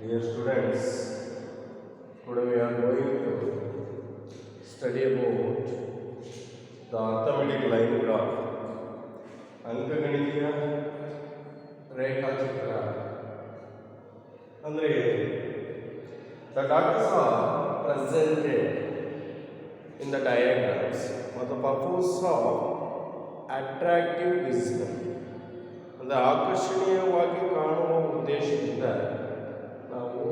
Dear students, today we are going to study about the arithmetic line graph. ಅಂಕಗಣಿತೀಯ ರೇಖಾಚಿತ್ರ ಅಂದರೆ the data are presented in the diagrams for the purpose of attractive wisdom. ಅಂದರೆ ಆಕರ್ಷಣೀಯವಾಗಿ ಕಾಣುವ ಉದ್ದೇಶದಿಂದ ನಾವು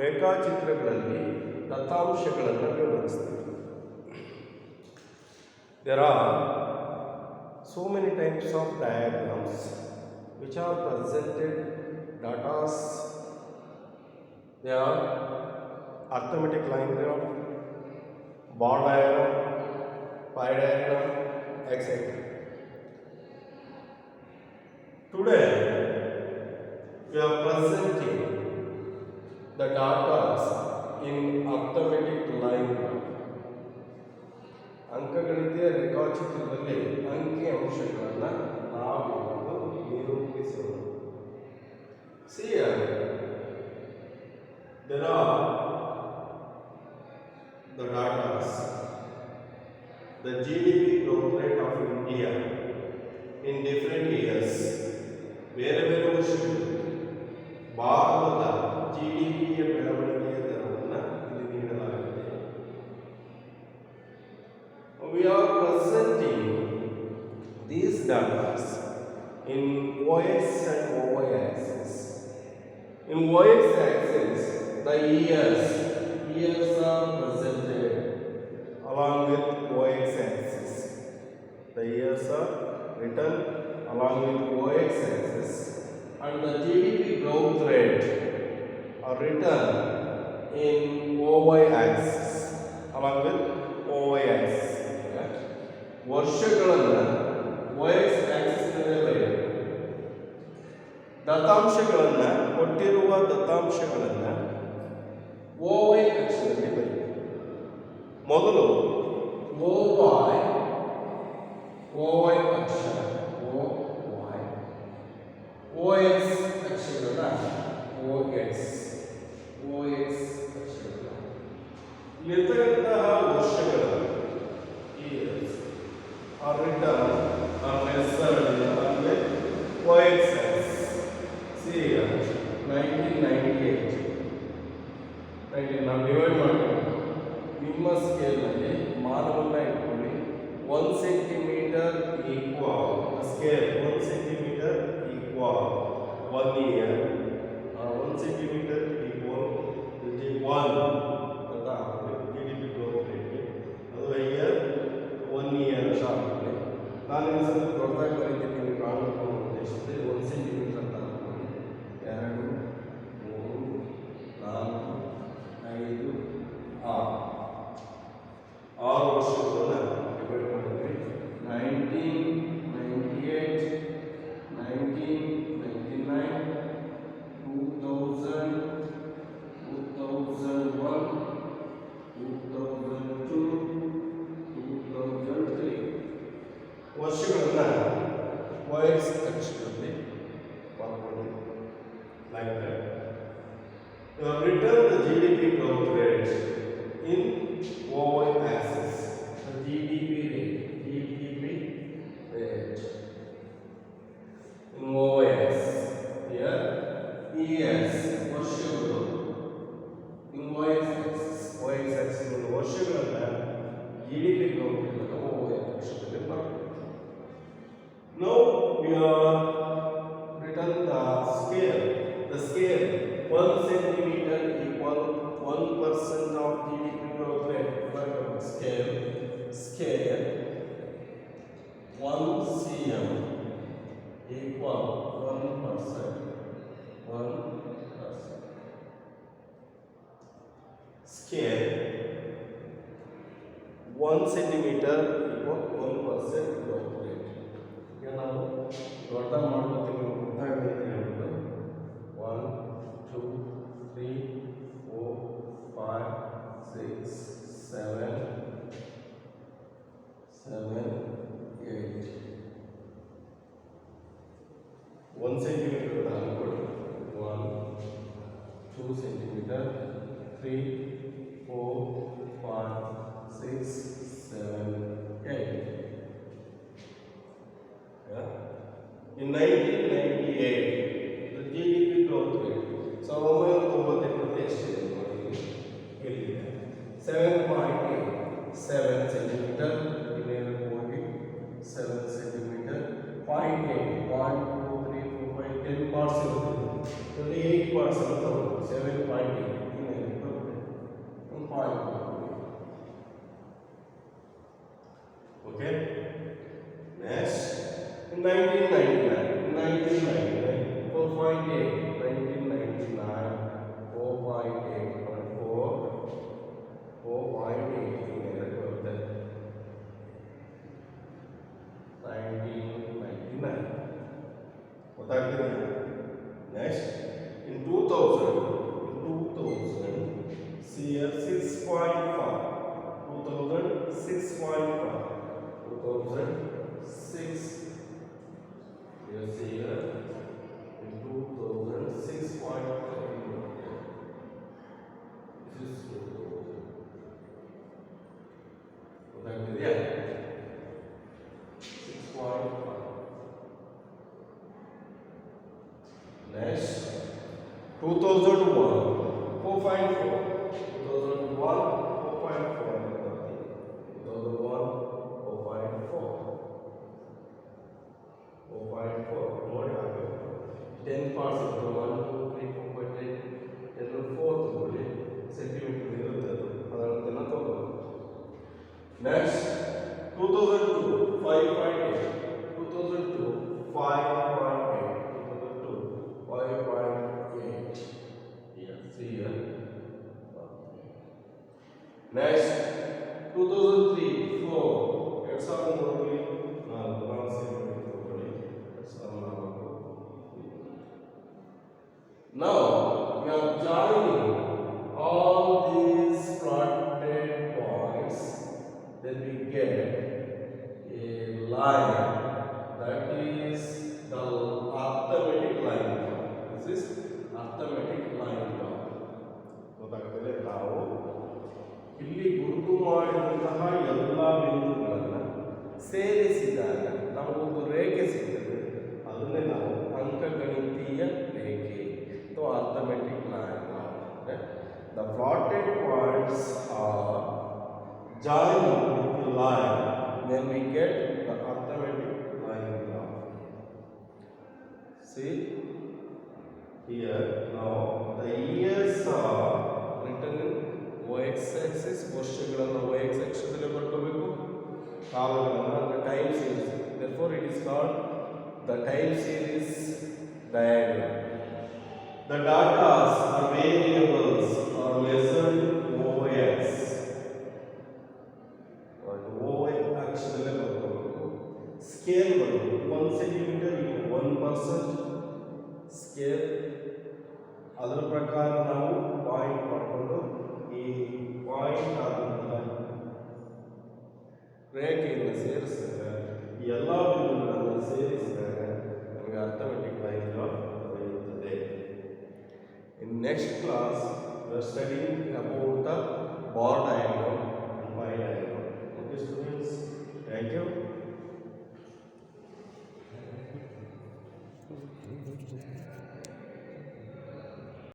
ರೇಖಾಚಿತ್ರಗಳಲ್ಲಿ ದತ್ತಾಂಶಗಳನ್ನು ವಿವರಿಸ್ತೀವಿ. There are so many types of diagrams which are presented datas. They are arithmetic line graph, bar diagram, pie diagram, etc. Today we are presenting the data in arithmetic line graph. ಅಂಕಗಣಿತೀಯ ರೇಖಾಚಿತ್ರದಲ್ಲಿ ಅಂಕಿ ಅಂಶಗಳನ್ನು ನಾವು ನಿರೂಪಿಸೋಣ. See here, there are the data, the GDP growth rate of India in different years. ಬೇರೆ ಬೇರೆ ವರ್ಷಗಳು ಭಾರತದ GDPಯ ಬೆಳವಣಿಗೆಯ ದರವನ್ನು ಇಲ್ಲಿ ನೀಡಲಾಗಿದೆ. We are presenting these data in OX and OY axis. In OX axis, the years are presented along with OX axis. The years are written along with OX axis, and the GDP growth rate are written in OY axis along with OY axis. ವರ್ಷಗಳನ್ನು OX axis ನಲ್ಲಿ ಬರೆಯಬೇಕು. ದತ್ತಾಂಶಗಳನ್ನು ಕೊಟ್ಟಿರುವ ದತ್ತಾಂಶಗಳನ್ನು OY ಅಕ್ಷರದಲ್ಲಿ ಬರೆಯಬೇಕು. ಮೊದಲು OY ಅಕ್ಷರ OX ಅಕ್ಷರಗಳ OX ಅಕ್ಷರಗಳ ಇಲ್ಲಿರ್ತಕ್ಕಂತಹ ವರ್ಷಗಳು years are written or measured along with OX axis. See here, 1998. ನಾವು ಡಿವೈಡ್ ಮಾಡಬೇಕು. ನಿಮ್ಮ ಸ್ಕೇಲ್ನಲ್ಲಿ ಮಾನವನ್ನ ಇಟ್ಕೊಳ್ಳಿ. 1 centimetre equal scale 1 centimetre equal 1 year. 1 centimetre equal 1 ಅಂತ ಹಾಕಿ GDP ಗ್ರೋತ್ ರೇಟ್ಗೆ ಅದು ಇಯರ್ 1 year ಅಂತ ಹಾಕಿ. ನಾನು ಈ ಸಲ ದೊಡ್ಡದಾಗಿ ಬರೀತೀನಿ, ನೀವು ಕಾಣಬೇಕು ಅನ್ನೋ ಉದ್ದೇಶದಲ್ಲಿ 1 ಸೆಂಟಿಮೀಟರ್ ಅಂತ ಹಾಕ್ಕೊಳ್ಳಿ. 2, 3, 4, 5, 6 ವರ್ಷಗಳನ್ನು ಡಿವೈಡ್ ಮಾಡಿದ್ವಿ. 1998, 1999, 2000, 2001, 2002, 2003 ವರ್ಷಗಳನ್ನು OX ಅಕ್ಷರದಲ್ಲಿ ಬರ್ಕೊಂಡಿದ್ವಿ. Like that. You have written the GDP growth rate in OY axis. The GDP rate in OY axis. Here years ವರ್ಷಗಳು in OX axis. OX axis ನ ವರ್ಷಗಳನ್ನು GDP growth rate ಅನ್ನು OY ಅಕ್ಷರದಲ್ಲಿ ಬರೆಯಬೇಕು. Now we are written the scale. The scale 1 centimeter equal 1% of GDP growth rate. Scale 1 cm equal 1%. Scale 1 centimeter equal 1% growth rate. ಈಗ ನಾವು ದೊಡ್ಡ ಮಾಡ್ಕೊತೀವಿ, ಗೊತ್ತಾಗುತ್ತೆ ಹೇಳ್ಬಿಟ್ಟು 1, 2, 3, 4, 5, 6, 7, 8. 1 centimeter ಅಂತ ಅನ್ಕೊಳ್ಳಿ. 1, 2, 3, 4, 5, 6, 7, 8. Yeah. In 1998, the GDP growth rate. So, 7.8 centimeter, 7 centimeter, 0.8, 1, 2, 3, 4, 5, 10 parts ಇರುತ್ತದೆ. 28 parts ಅಂತ ತಗೊಳ್ಳಿ. 7.8 Okay. Next, in 1999, 4.8, 1999, 4.8, 4.8 ಬರುತ್ತೆ. 1999. ಗೊತ್ತಾಗ್ತಿದೆಯಾ? Next, in 2000, see here 6.5, 2006.5, 2006. You see here in 2006.5. This is 2000. ಗೊತ್ತಾಗ್ತಿದೆಯಾ? 6.5. Next, 2001, 4.4. 2001, 4.4. 2001, 4.4. 4.4. ನೋಡಿ ಹಾಕಬೇಕು. 10 parts ಇರ್ತದೆ. 1, 2, 3, 4, 5, 10. 4 ತಗೊಳ್ಳಿ. ಸೆಂಟಿಮೀಟರ್ ಇರುತ್ತೆ ಅದು. ಅದನ್ನು ತಗೊಳ್ಳಿ. Next, 2002, 5.8. 2002, 5.8. 2002, 5.8. Yeah, see here. Next, 2003, 4. Now, we are joining all these plotted points, then we get a line that is the arithmetic line. This is arithmetic line. ಗೊತ್ತಾಗ್ತದೆ? ನಾವು ಇಲ್ಲಿ ಗುರುತು ಮಾಡಿದಂತಹ ಎಲ್ಲ ಬಿಂದುಗಳನ್ನು ಸೇರಿಸಿದಾಗ ನಮಗೊಂದು ರೇಖೆ ಸಿಗ್ತದೆ. ಅದನ್ನೇ ನಾವು ಅಂಕಗಣಿತೀಯ ರೇಖೆ ಅಥವಾ arithmetic line. The plotted points are joined with the line, then we get the arithmetic line graph. See here, now the years are written in y-x axis. ವರ್ಷಗಳನ್ನು y-x axis ಅಲ್ಲಿ ಬರ್ಕೋಬೇಕು. ಕಾಲಗಳನ್ನು ಅಂದ್ರೆ time series. Therefore, it is called the time series diagram. The data or variables are measured OX. OX ಅಕ್ಷರದಲ್ಲೇ ಬರ್ಕೋಬೇಕು. Scale ಬರಬೇಕು. 1 centimeter equal 1%. Scale ಅದರ ಪ್ರಕಾರ ನಾವು point ಮಾಡಿಕೊಂಡು ಈ ಪಾಯಿಂಟ್ ಆದಂತಹ ರೇಖೆಯನ್ನು ಸೇರಿಸಿದಾಗ ಈ ಎಲ್ಲ ಬಿಂದುಗಳನ್ನು ಸೇರಿಸಿದಾಗ ನಮಗೆ ಅರ್ಥಮೆಟಿಕ್ ಲೈನ್ ಗ್ರಾಫ್ ದೊರೆಯುತ್ತದೆ. In next class, we are studying about the bar diagram and pi diagram. Okay, students, thank you.